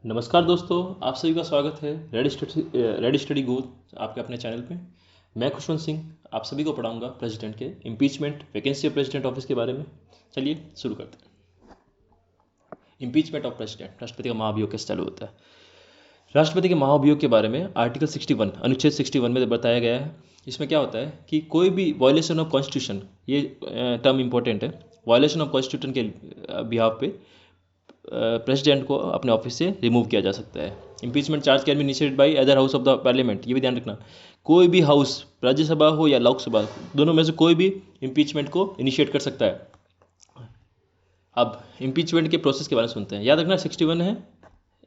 नमस्कार दोस्तों, आप सभी का स्वागत है रेडी स्टडी गो आपके अपने चैनल पे। मैं खुशवंत सिंह आप सभी को पढ़ाऊंगा प्रेसिडेंट के impeachment vacancy of president office के बारे में। चलिए शुरू करते हैं। इम्पीचमेंट ऑफ प्रेसिडेंट, राष्ट्रपति का महाभियोग कैसे चालू होता है। राष्ट्रपति के महाभियोग के बारे में आर्टिकल 61 अनुच्छेद 61 में बताया गया है। इसमें क्या होता है कि कोई भी वायलेशन ऑफ कॉन्स्टिट्यूशन, ये टर्म इंपॉर्टेंट है, वायलेशन ऑफ कॉन्स्टिट्यूशन के बिहाफ पे प्रेसिडेंट को अपने ऑफिस से रिमूव किया जा सकता है। Impeachment charge can be initiated by other house of the parliament, ये भी ध्यान रखना। कोई भी हाउस, राज्यसभा हो या लोकसभा, दोनों में से कोई भी इम्पीचमेंट को इनिशिएट कर सकता है। अब इम्पीचमेंट के प्रोसेस के बारे में सुनते हैं। याद रखना 61 है,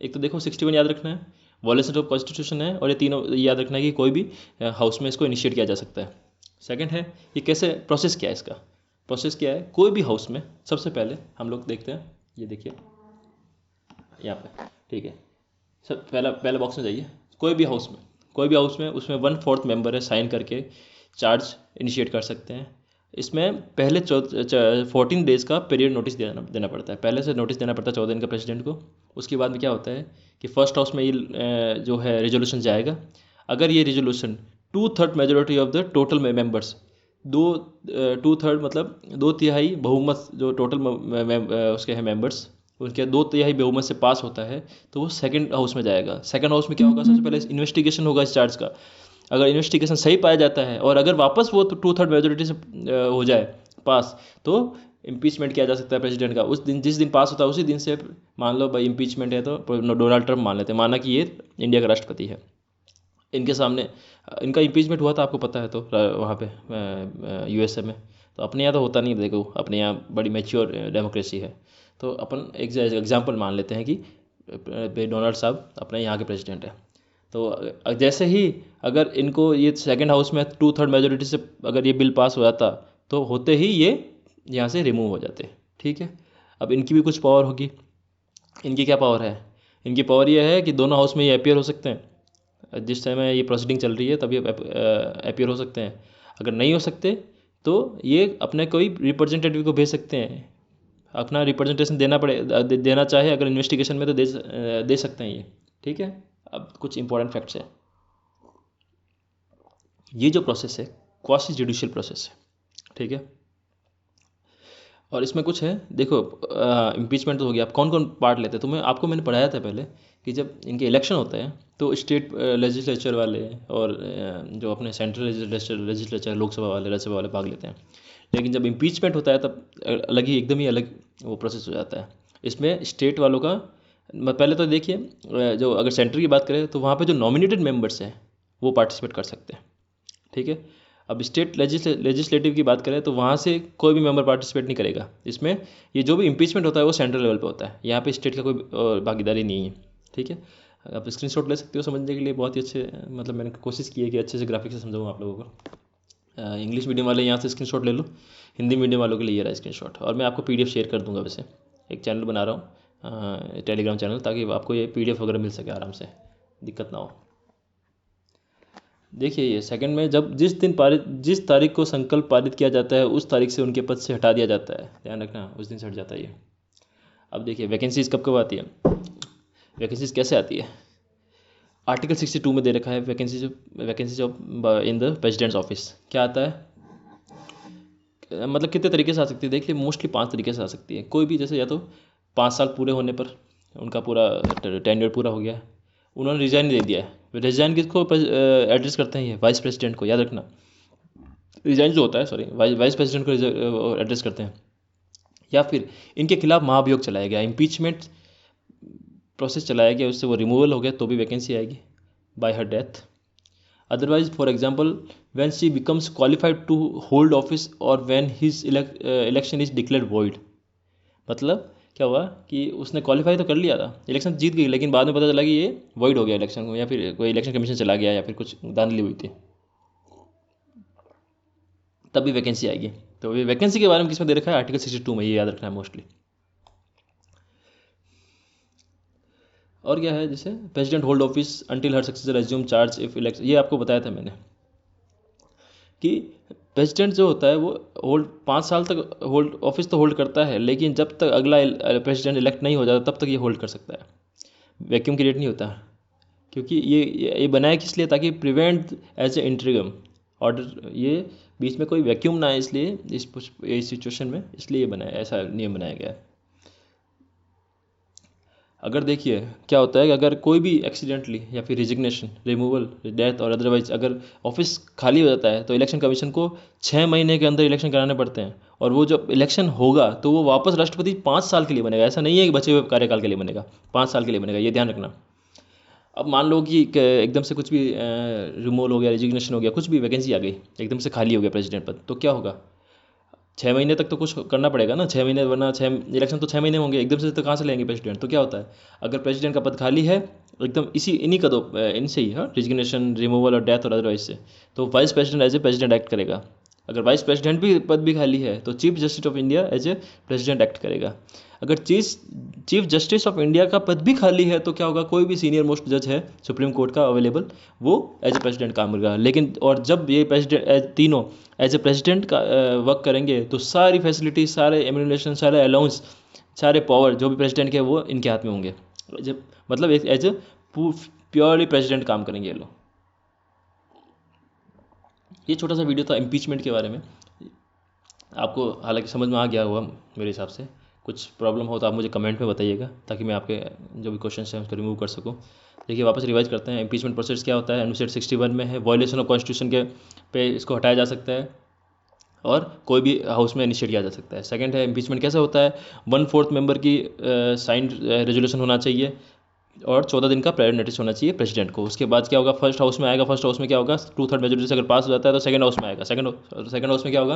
एक तो देखो 61 याद रखना है, वॉयलेशन ऑफ कॉन्स्टिट्यूशन है, और ये तीनों याद रखना है कि कोई भी हाउस में इसको इनिशिएट किया जा सकता है। सेकंड है ये कैसे, प्रोसेस क्या है, इसका प्रोसेस क्या है। कोई भी हाउस में सबसे पहले हम लोग देखते हैं, ये देखिए यहाँ पे, ठीक है। सब पहले बॉक्स में जाइए। कोई भी हाउस में उसमें 1/4 मेंबर है, साइन करके चार्ज इनिशिएट कर सकते हैं। इसमें पहले 14 डेज़ का पीरियड नोटिस देना पड़ता है, पहले से नोटिस देना पड़ता है 14 दिन का प्रेसिडेंट को। उसके बाद में क्या होता है कि फर्स्ट हाउस में ये जो है रेजोल्यूशन जाएगा। अगर ये resolution 2/3 majority of the total members, 2/3 मतलब 2/3 बहुमत जो टोटल उसके हैं मेंबर्स, उनके 2/3 बहुमत से पास होता है तो वो सेकंड हाउस में जाएगा। सेकंड हाउस में क्या होगा, सबसे पहले इन्वेस्टिगेशन होगा इस चार्ज का। अगर इन्वेस्टिगेशन सही पाया जाता है और अगर वापस वो तो 2/3 मेजोरिटी से हो जाए पास, तो इम्पीचमेंट किया जा सकता है प्रेसिडेंट का। उस दिन, जिस दिन पास होता है उसी दिन से मान लो भाई इम्पीचमेंट है, तो डोनाल्ड ट्रंप मान लेते हैं, माना कि ये इंडिया का राष्ट्रपति है। इनके सामने इनका इम्पीचमेंट हुआ था, आपको पता है, तो वहाँ पे यूएसए में। तो अपने यहाँ तो होता नहीं, देखो अपने यहाँ बड़ी मैच्योर डेमोक्रेसी है। तो अपन एक एग्जाम्पल मान लेते हैं कि डोनाल्ड साहब अपने यहाँ के प्रेसिडेंट है। तो जैसे ही अगर इनको ये सेकंड हाउस में 2/3 मेजोरिटी से अगर ये बिल पास हो जाता, तो होते ही ये यहाँ से रिमूव हो जाते, ठीक है। अब इनकी भी कुछ पावर होगी। इनकी क्या पावर है, इनकी पावर ये है कि दोनों हाउस में ये अपियर हो सकते हैं। जिस टाइम ये प्रोसीडिंग चल रही है तब ये अपियर हो सकते हैं। अगर नहीं हो सकते तो ये अपने कोई रिप्रेजेंटेटिव को भेज सकते हैं, अपना रिप्रेजेंटेशन देना चाहे अगर इन्वेस्टिगेशन में, तो दे सकते हैं ये, ठीक है। अब कुछ इंपॉर्टेंट फैक्ट्स है। ये जो प्रोसेस है क्वासी जुडिशियल प्रोसेस है, ठीक है। और इसमें कुछ है, देखो इम्पीचमेंट तो हो गया। आप कौन कौन पार्ट लेते हैं, तुम्हें आपको मैंने पढ़ाया था पहले कि जब इनके इलेक्शन होते हैं तो स्टेट लेजिस्लेचर वाले और जो अपने सेंट्रल लेजिस्लेचर लोकसभा वाले, राज्यसभा वाले भाग लेते हैं। लेकिन जब इम्पीचमेंट होता है तब अलग ही, एकदम ही अलग वो प्रोसेस हो जाता है। इसमें स्टेट वालों का पहले तो देखिए, जो अगर सेंटर की बात करें तो वहाँ पे जो नॉमिनेटेड मेंबर्स हैं वो पार्टिसिपेट कर सकते हैं, ठीक है। अब स्टेट लेजिस्लेटिव की बात करें तो वहाँ से कोई भी मेंबर पार्टिसिपेट नहीं करेगा इसमें। ये जो भी इम्पीचमेंट होता है वो सेंट्रल लेवल पे होता है, यहाँ पे स्टेट का कोई भागीदारी नहीं है, ठीक है। आप स्क्रीनशॉट ले सकते हो समझने के लिए, बहुत ही अच्छे, मतलब मैंने कोशिश की है कि अच्छे से ग्राफिक से समझाऊँ आप लोगों को। इंग्लिश मीडियम वाले यहाँ से स्क्रीनशॉट ले लो, हिंदी मीडियम वालों के लिए ये रहा स्क्रीनशॉट। और मैं आपको PDF शेयर कर दूंगा, वैसे एक चैनल बना रहा हूँ टेलीग्राम चैनल, ताकि आपको ये PDF वगैरह मिल सके आराम से, दिक्कत ना हो। देखिए ये सेकंड में, जब जिस तारीख को संकल्प पारित किया जाता है उस तारीख से उनके पद से हटा दिया जाता है, ध्यान रखना उस दिन से हट जाता है ये। अब देखिए वैकेंसीज कब कब आती है, वैकेंसीज कैसे आती है। आर्टिकल 62 में दे रखा है vacancies of in the president's office. क्या आता है, मतलब कितने तरीके से आ सकती है, देख लीजिए मोस्टली 5 तरीके से आ सकती है। कोई भी, जैसे या तो 5 साल पूरे होने पर, उनका पूरा टेन्योर पूरा हो गया है, उन्होंने रिजाइन दे दिया है। रिजाइन किसको एड्रेस करते हैं, ये वाइस प्रेसिडेंट को, याद रखना। रिजाइन जो होता है, सॉरी, वाइस प्रेसिडेंट को एड्रेस करते हैं। या फिर इनके खिलाफ महाभियोग चलाया गया, इम्पीचमेंट प्रोसेस चलाया गया, उससे वो रिमूवल हो गया, तो भी वैकेंसी आएगी by her death. Otherwise, for example, when she becomes qualified to hold office और when his election is declared void. मतलब क्या हुआ कि उसने क्वालिफाई तो कर लिया था, इलेक्शन जीत गई, लेकिन बाद में पता चला कि ये वॉइड हो गया इलेक्शन को, या फिर कोई इलेक्शन कमीशन चला गया, या फिर कुछ धांधली हुई थी, तब भी वैकेंसी आएगी। तो ये वैकेंसी के बारे में किसमें दे रखा है, आर्टिकल 62 में, ये याद रखना है मोस्टली। और क्या है, जैसे president hold office until her successor assume charge if election, ये आपको बताया था मैंने कि प्रेसिडेंट जो होता है वो 5 साल तक होल्ड ऑफिस तो होल्ड करता है, लेकिन जब तक अगला प्रेसिडेंट इलेक्ट नहीं हो जाता तब तक ये होल्ड कर सकता है। वैक्यूम क्रिएट नहीं होता, क्योंकि ये बनाया किस लिए, ताकि प्रिवेंट एज ए इंट्रीगम ऑर्डर, ये बीच में कोई वैक्यूम ना आए, इसलिए इस सिचुएशन में इसलिए ये बनाया, ऐसा नियम बनाया गया है। अगर देखिए क्या होता है कि अगर कोई भी एक्सीडेंटली या फिर रिजिग्नेशन, रिमूवल, डेथ और अदरवाइज अगर ऑफिस खाली हो जाता है तो इलेक्शन कमीशन को 6 महीने के अंदर इलेक्शन कराने पड़ते हैं। और वो जब इलेक्शन होगा तो वो वापस राष्ट्रपति 5 साल के लिए बनेगा, ऐसा नहीं है कि बचे हुए कार्यकाल के लिए बनेगा, 5 साल के लिए बनेगा, ये ध्यान रखना। अब मान लो कि एकदम से कुछ भी रिमूवल हो गया, रिजिग्नेशन हो गया, कुछ भी वैकेंसी आ गई, एकदम से खाली हो गया प्रेसिडेंट पद, तो क्या होगा? 6 महीने तक तो कुछ करना पड़ेगा ना, 6 महीने, वरना 6 इलेक्शन तो 6 महीने होंगे, एकदम से तो कहाँ से लेंगे प्रेसिडेंट? तो क्या होता है, अगर प्रेसिडेंट का पद खाली है एकदम इन्हीं का, दो इनसे ही, हाँ, रिजिग्नेशन, रिमूवल और डेथ और अदरवाइज से, तो vice president as a president act करेगा। अगर वाइस प्रेसिडेंट भी पद भी खाली है तो chief justice of India as a president act करेगा। अगर चीफ जस्टिस ऑफ इंडिया का पद भी खाली है तो क्या होगा, कोई भी सीनियर मोस्ट जज है सुप्रीम कोर्ट का अवेलेबल, वो एज ए प्रेसिडेंट काम करेगा। लेकिन और जब ये प्रेसिडेंट तीनों एज ए प्रेसिडेंट का वर्क करेंगे तो सारी फैसिलिटी, सारे एम्यूनेशन, सारे अलाउंस, सारे पावर जो भी प्रेसिडेंट के वो इनके हाथ में होंगे। जब मतलब एज ए प्योरली प्रेसिडेंट काम करेंगे ये लोग। ये छोटा सा वीडियो था इम्पीचमेंट के बारे में, आपको हालांकि समझ में आ गया हुआ मेरे हिसाब से। कुछ प्रॉब्लम हो तो आप मुझे कमेंट में बताइएगा, ताकि मैं आपके जो भी क्वेश्चन हैं उसको रिमूव कर सकूं। देखिए वापस रिवाइज करते हैं, इम्पीचमेंट प्रोसेस क्या होता है, अनुच्छेद 61 में है, वायलेशन ऑफ कॉन्स्टिट्यूशन के पे इसको हटाया जा सकता है और कोई भी हाउस में इनिशिएट किया जा सकता है। सेकंड है इम्पीचमेंट कैसे होता है, 1/4 मेंबर की साइंड रेजोल्यूशन होना चाहिए और 14 दिन का प्रायर नोटिस होना चाहिए प्रेसिडेंट को। उसके बाद क्या होगा, फर्स्ट हाउस में आएगा, फर्स्ट हाउस में क्या होगा, 2/3 मेजोरिटी से अगर पास हो जाता है तो सेकंड हाउस में आएगा। सेकंड हाउस में क्या होगा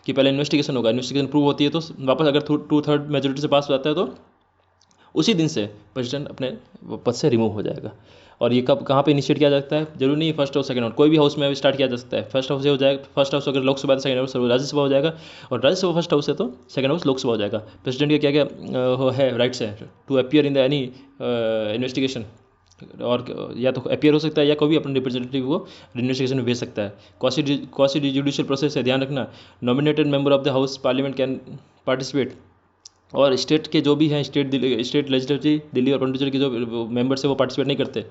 कि पहले इन्वेस्टिगेशन होगा, इन्वेस्टिगेशन प्रूव होती है तो वापस अगर 2/3 मेजोरिटी से पास हो जाता है तो उसी दिन से प्रेसिडेंट अपने पद से रिमूव हो जाएगा। और ये कब कहाँ पे इनिशिएट किया जाता है, जरूरी नहीं है फर्स्ट हाउस सेकंड हाउस, कोई भी हाउस में स्टार्ट किया जा सकता है। फर्स्ट हाउस से हो जाएगा, फर्स्ट हाउस अगर लोकसभा है, सेकंड हाउस राज्यसभा हो जाएगा, और राज्यसभा फर्स्ट हाउस है तो सेकंड हाउस लोकसभा हो जाएगा। प्रेसिडेंट के क्या क्या है राइट्स है, to appear in the any investigation, और या तो अपियर हो सकता है या कोई भी अपने रिप्रेजेंटेटिव को इन्वेस्टिगेशन में भेज सकता है। क्वासी जुडिशियल प्रोसेस है, ध्यान रखना, nominated member of the house parliament can participate, और स्टेट के जो भी हैं, स्टेट लेजिस्लेटिव दिल्ली और पॉन्डिचेरी के जो मेंबर्स है वो पार्टिसिपेट नहीं करते।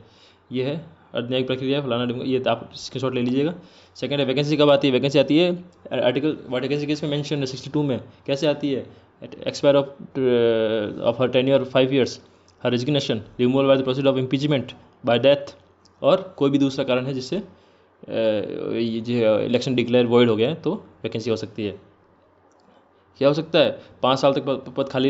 ये है अर्धन्यायिक प्रक्रिया फलाना, ये आप स्क्रीनशॉट ले लीजिएगा। सेकंड है वैकेंसी कब आती है, वैकेंसी आती है आर्टिकल वैकेंसी केस में मेंशन है 62 में, कैसे आती है, expire of her tenure 5 years, her resignation, removal by the procedure of impeachment, bye death, और कोई भी दूसरा कारण है जिससे ये जो इलेक्शन डिक्लेयर वॉइड हो गया है तो वैकेंसी हो सकती है। क्या हो सकता है, 5 साल तक पद खाली,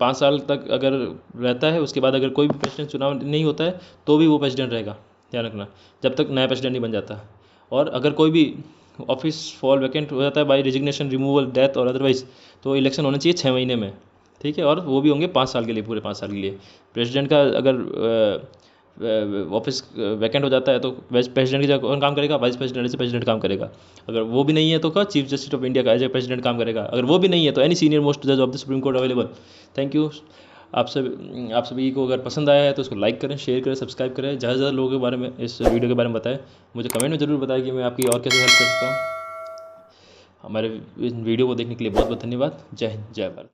5 साल तक अगर रहता है, उसके बाद अगर कोई भी प्रेसिडेंट चुनाव नहीं होता है तो भी वो प्रेसिडेंट रहेगा, ध्यान रखना, जब तक नया प्रेसिडेंट नहीं बन जाता। और अगर कोई भी ऑफिस फॉल वैकेंट हो जाता है बाय रिजिग्नेशन, रिमूवल, डेथ और अदरवाइज, तो इलेक्शन होना चाहिए 6 महीने में, ठीक है, और वो भी होंगे 5 साल के लिए, पूरे 5 साल के लिए। प्रेसिडेंट का अगर ऑफिस वैकेंट हो जाता है तो वाइस प्रेसिडेंट की जगह कौन काम करेगा, vice president as a president काम करेगा। अगर वो भी नहीं है तो चीफ जस्टिस ऑफ इंडिया का एज ए प्रेसिडेंट काम करेगा। अगर वो भी नहीं है तो एनी सीनियर मोस्ट जज of the supreme court available. Thank you. आप सभी को अगर पसंद आया है तो उसको लाइक करें, शेयर करें, सब्सक्राइब करें, ज़्यादा से ज़्यादा लोगों के बारे में, इस वीडियो के बारे में बताएं। मुझे कमेंट में ज़रूर बताएं कि मैं आपकी और कैसे हेल्प कर सकता हूँ। हमारे वीडियो को देखने के लिए बहुत बहुत धन्यवाद। जय हिंद, जय भारत।